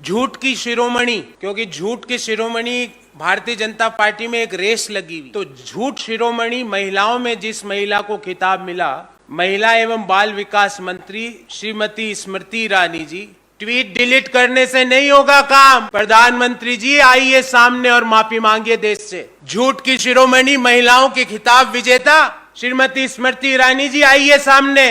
झूठ की शिरोमणि, क्योंकि झूठ की शिरोमणि भारतीय जनता पार्टी में एक रेस लगी हुई। तो झूठ शिरोमणि महिलाओं में जिस महिला को खिताब मिला, महिला एवं बाल विकास मंत्री श्रीमती स्मृति ईरानी जी, ट्वीट डिलीट करने से नहीं होगा काम। प्रधानमंत्री जी आइए सामने और माफी मांगिए देश से। झूठ की शिरोमणि महिलाओं के खिताब विजेता श्रीमती स्मृति ईरानी जी आइए सामने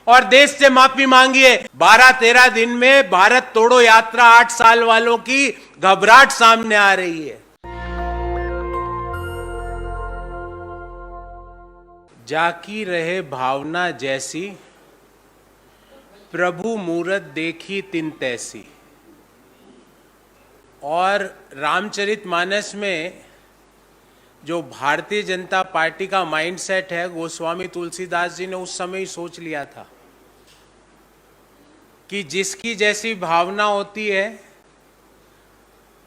और देश से माफी मांगिए। 12-13 दिन में भारत तोड़ो यात्रा 8 साल वालों की घबराहट सामने आ रही है। जाकी रहे भावना जैसी, प्रभु मूरत देखी तिन तैसी। और रामचरितमानस में जो भारतीय जनता पार्टी का माइंडसेट है, गोस्वामी तुलसीदास जी ने उस समय ही सोच लिया था कि जिसकी जैसी भावना होती है,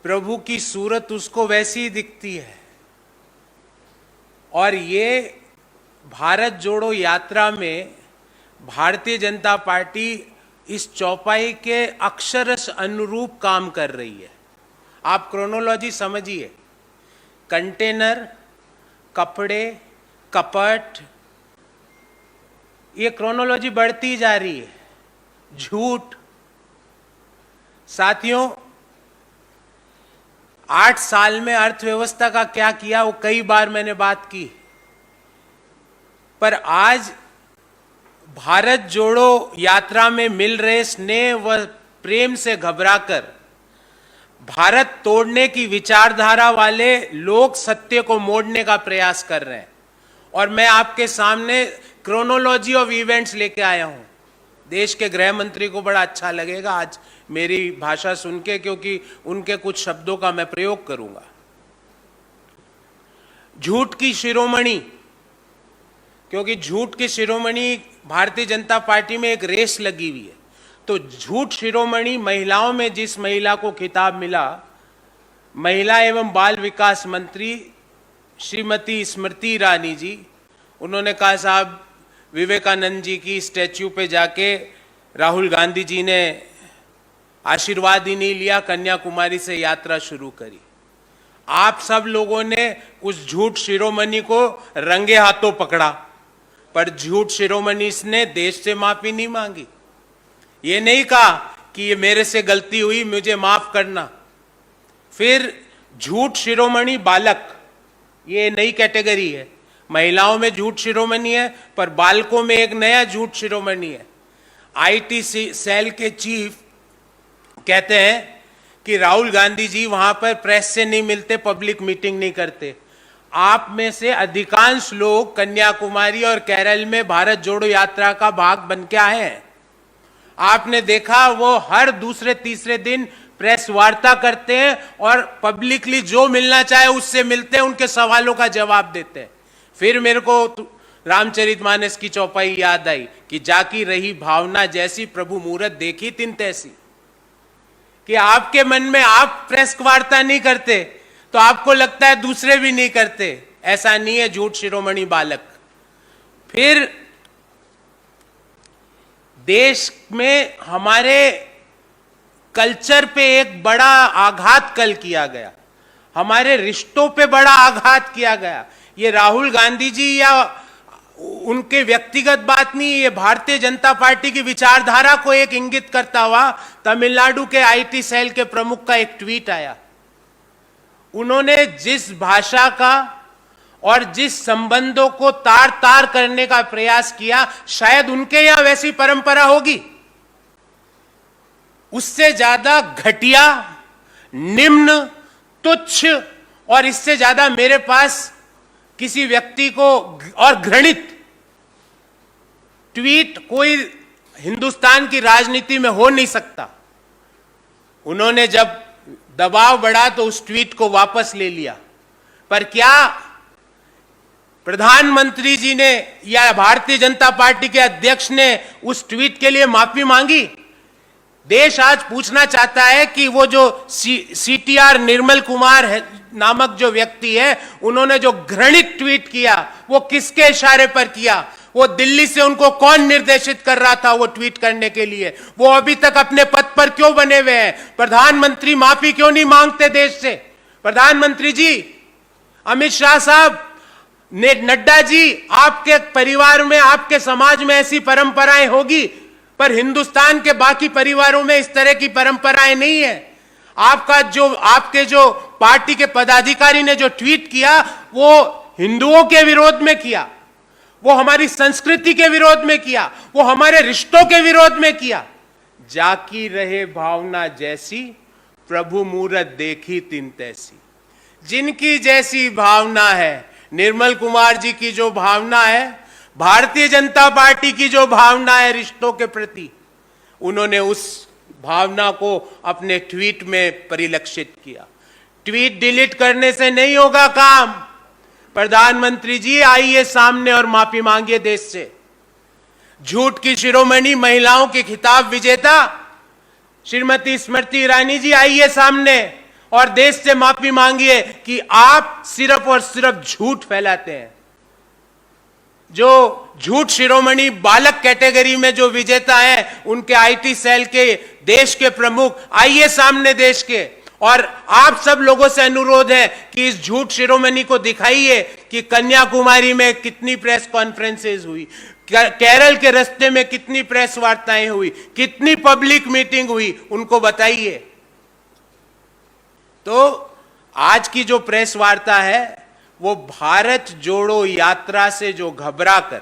प्रभु की सूरत उसको वैसी ही दिखती है। और ये भारत जोड़ो यात्रा में भारतीय जनता पार्टी इस चौपाई के अक्षरश अनुरूप काम कर रही है। आप क्रोनोलॉजी समझिए। कंटेनर, कपड़े, कपट, ये क्रोनोलॉजी बढ़ती जा रही है। झूठ। साथियों, 8 साल में अर्थव्यवस्था का क्या किया वो कई बार मैंने बात की, पर आज भारत जोड़ो यात्रा में मिल रहे स्नेह व प्रेम से घबराकर भारत तोड़ने की विचारधारा वाले लोग सत्य को मोड़ने का प्रयास कर रहे हैं। और मैं आपके सामने क्रोनोलॉजी ऑफ इवेंट्स लेके आया हूं। देश के गृह मंत्री को बड़ा अच्छा लगेगा आज मेरी भाषा सुन के, क्योंकि उनके कुछ शब्दों का मैं प्रयोग करूंगा। झूठ की शिरोमणि, क्योंकि झूठ की शिरोमणि भारतीय जनता पार्टी में एक रेस लगी हुई है। तो झूठ शिरोमणि महिलाओं में जिस महिला को खिताब मिला, महिला एवं बाल विकास मंत्री श्रीमती स्मृति ईरानी जी, उन्होंने कहा साहब विवेकानंद जी की स्टैच्यू पे जाके राहुल गांधी जी ने आशीर्वाद ही नहीं लिया, कन्याकुमारी से यात्रा शुरू करी। आप सब लोगों ने उस झूठ शिरोमणि को रंगे हाथों पकड़ा, पर झूठ शिरोमणि ने देश से माफी नहीं मांगी। ये नहीं कहा कि ये मेरे से गलती हुई, मुझे माफ करना। फिर झूठ शिरोमणि बालक, ये नई कैटेगरी है। महिलाओं में झूठ शिरोमणि है, पर बालकों में एक नया झूठ शिरोमणि है। आईटी सेल के चीफ कहते हैं कि राहुल गांधी जी वहां पर प्रेस से नहीं मिलते, पब्लिक मीटिंग नहीं करते। आप में से अधिकांश लोग कन्याकुमारी और केरल में भारत जोड़ो यात्रा का भाग बन के आए हैं। आपने देखा वो हर दूसरे तीसरे दिन प्रेस वार्ता करते हैं और पब्लिकली जो मिलना चाहे उससे मिलते हैं, उनके सवालों का जवाब देते हैं। फिर मेरे को रामचरितमानस की चौपाई याद आई कि जाकी रही भावना जैसी, प्रभु मूरत देखी तिन तैसी। कि आपके मन में आप प्रेस वार्ता नहीं करते तो आपको लगता है दूसरे भी नहीं करते। ऐसा नहीं है, झूठ शिरोमणि बालक। फिर देश में हमारे कल्चर पे एक बड़ा आघात कल किया गया, हमारे रिश्तों पे बड़ा आघात किया गया। ये राहुल गांधी जी या उनके व्यक्तिगत बात नहीं, ये भारतीय जनता पार्टी की विचारधारा को एक इंगित करता हुआ तमिलनाडु के आईटी सेल के प्रमुख का एक ट्वीट आया। उन्होंने जिस भाषा का और जिस संबंधों को तार तार करने का प्रयास किया, शायद उनके यहां वैसी परंपरा होगी। उससे ज्यादा घटिया, निम्न, तुच्छ और इससे ज्यादा मेरे पास किसी व्यक्ति को और घृणित ट्वीट कोई हिंदुस्तान की राजनीति में हो नहीं सकता। उन्होंने जब दबाव बढ़ा तो उस ट्वीट को वापस ले लिया, पर क्या प्रधानमंत्री जी ने या भारतीय जनता पार्टी के अध्यक्ष ने उस ट्वीट के लिए माफी मांगी? देश आज पूछना चाहता है कि वो जो सीटीआर निर्मल कुमार है नामक जो व्यक्ति है, उन्होंने जो घृणित ट्वीट किया वो किसके इशारे पर किया? वो दिल्ली से उनको कौन निर्देशित कर रहा था वो ट्वीट करने के लिए? वो अभी तक अपने पद पर क्यों बने हुए हैं? प्रधानमंत्री माफी क्यों नहीं मांगते देश से? प्रधानमंत्री जी, अमित शाह साहब, नड्डा जी, आपके परिवार में, आपके समाज में ऐसी परंपराएं होगी, पर हिंदुस्तान के बाकी परिवारों में इस तरह की परंपराएं नहीं है। आपके जो पार्टी के पदाधिकारी ने जो ट्वीट किया वो हिंदुओं के विरोध में किया, वो हमारी संस्कृति के विरोध में किया, वो हमारे रिश्तों के विरोध में किया। जाकी रहे भावना जैसी, प्रभु मूरत देखी तिन तैसी। जिनकी जैसी भावना है, निर्मल कुमार जी की जो भावना है, भारतीय जनता पार्टी की जो भावना है रिश्तों के प्रति, उन्होंने उस भावना को अपने ट्वीट में परिलक्षित किया। ट्वीट डिलीट करने से नहीं होगा काम। प्रधानमंत्री जी, आइए सामने और माफी मांगिए देश से। झूठ की शिरोमणि महिलाओं की खिताब विजेता श्रीमती स्मृति ईरानी जी, आइए सामने और देश से माफी मांगिए कि आप सिर्फ और सिर्फ झूठ फैलाते हैं। जो झूठ शिरोमणि बालक कैटेगरी में जो विजेता है, उनके आईटी सेल के देश के प्रमुख, आइए सामने देश के, और आप सब लोगों से अनुरोध है कि इस झूठ शिरोमणि को दिखाइए कि कन्याकुमारी में कितनी प्रेस कॉन्फ्रेंसेज हुई, केरल के रास्ते में कितनी प्रेस वार्ताएं हुई, कितनी पब्लिक मीटिंग हुई, उनको बताइए। तो आज की जो प्रेस वार्ता है वो भारत जोड़ो यात्रा से जो घबराकर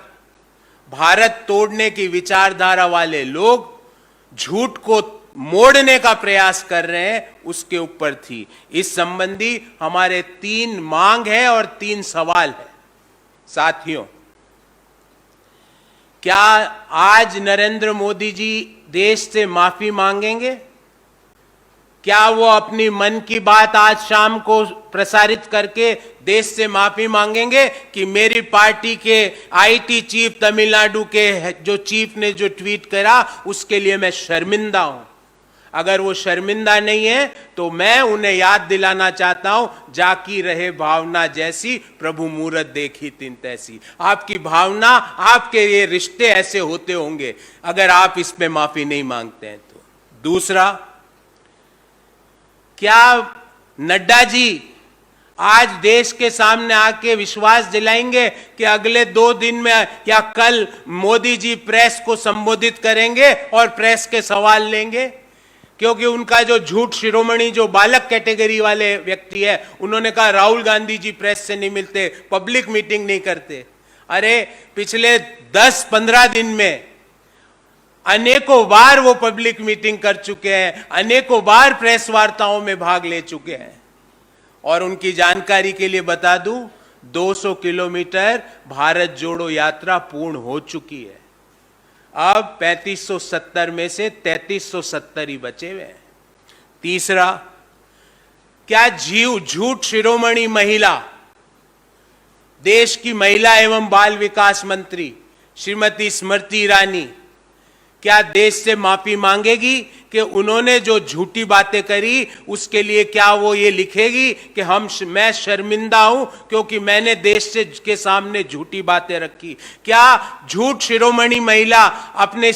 भारत तोड़ने की विचारधारा वाले लोग झूठ को मोड़ने का प्रयास कर रहे हैं, उसके ऊपर थी। इस संबंधी हमारे 3 मांग है और 3 सवाल है। साथियों, क्या आज नरेंद्र मोदी जी देश से माफी मांगेंगे? क्या वो अपनी मन की बात आज शाम को प्रसारित करके देश से माफी मांगेंगे कि मेरी पार्टी के आईटी चीफ तमिलनाडु के जो चीफ ने जो ट्वीट करा उसके लिए मैं शर्मिंदा हूं? अगर वो शर्मिंदा नहीं है तो मैं उन्हें याद दिलाना चाहता हूं, जाकी रहे भावना जैसी, प्रभु मूरत देखी तिन तैसी। आपकी भावना, आपके ये रिश्ते ऐसे होते होंगे अगर आप इस पे माफी नहीं मांगते हैं तो। दूसरा, क्या नड्डा जी आज देश के सामने आके विश्वास दिलाएंगे कि अगले 2 दिन में या कल मोदी जी प्रेस को संबोधित करेंगे और प्रेस के सवाल लेंगे? क्योंकि उनका जो झूठ शिरोमणि जो बालक कैटेगरी वाले व्यक्ति है, उन्होंने कहा राहुल गांधी जी प्रेस से नहीं मिलते, पब्लिक मीटिंग नहीं करते। अरे पिछले 10-15 दिन में अनेकों बार वो पब्लिक मीटिंग कर चुके हैं, अनेकों बार प्रेस वार्ताओं में भाग ले चुके हैं। और उनकी जानकारी के लिए बता दूं, 200 किलोमीटर भारत जोड़ो यात्रा पूर्ण हो चुकी है। अब 3570 में से 3370 ही बचे हुए हैं। तीसरा, क्या झूठ शिरोमणि महिला, देश की महिला एवं बाल विकास मंत्री श्रीमती स्मृति ईरानी क्या देश से माफी मांगेगी कि उन्होंने जो झूठी बातें करी उसके लिए क्या वो ये लिखेगी कि मैं शर्मिंदा हूं क्योंकि मैंने देश के सामने झूठी बातें रखी? क्या झूठ शिरोमणि महिला अपने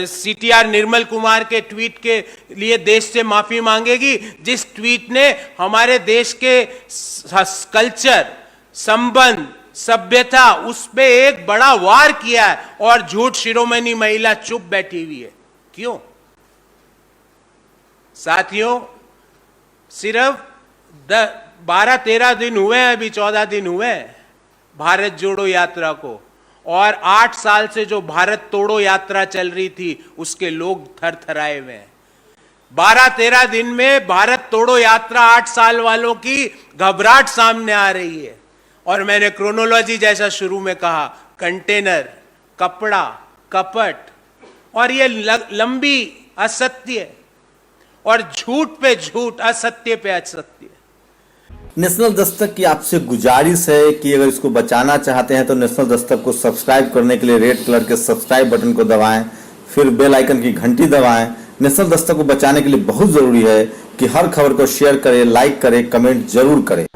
सीटीआर निर्मल कुमार के ट्वीट के लिए देश से माफी मांगेगी, जिस ट्वीट ने हमारे देश के कल्चर, संबंध, सभ्यता, उस पे एक बड़ा वार किया है, और झूठ शिरोमणि महिला चुप बैठी हुई है? क्यों? साथियों, सिर्फ 12-13 दिन हुए हैं, अभी 14 दिन हुए हैं भारत जोड़ो यात्रा को, और 8 साल से जो भारत तोड़ो यात्रा चल रही थी उसके लोग थरथराए हुए हैं। 12-13 दिन में भारत तोड़ो यात्रा 8 साल वालों की घबराहट सामने आ रही है। और मैंने क्रोनोलॉजी जैसा शुरू में कहा, कंटेनर, कपड़ा, कपट, और ये लंबी असत्य और झूठ पे झूठ, असत्य पे असत्य। नेशनल दस्तक की आपसे गुजारिश है कि अगर इसको बचाना चाहते हैं तो नेशनल दस्तक को सब्सक्राइब करने के लिए रेड कलर के सब्सक्राइब बटन को दबाएं, फिर बेल आइकन की घंटी दबाएं। नेशनल दस्तक को बचाने के लिए बहुत जरूरी है कि हर खबर को शेयर करें, लाइक करें, कमेंट जरूर करें।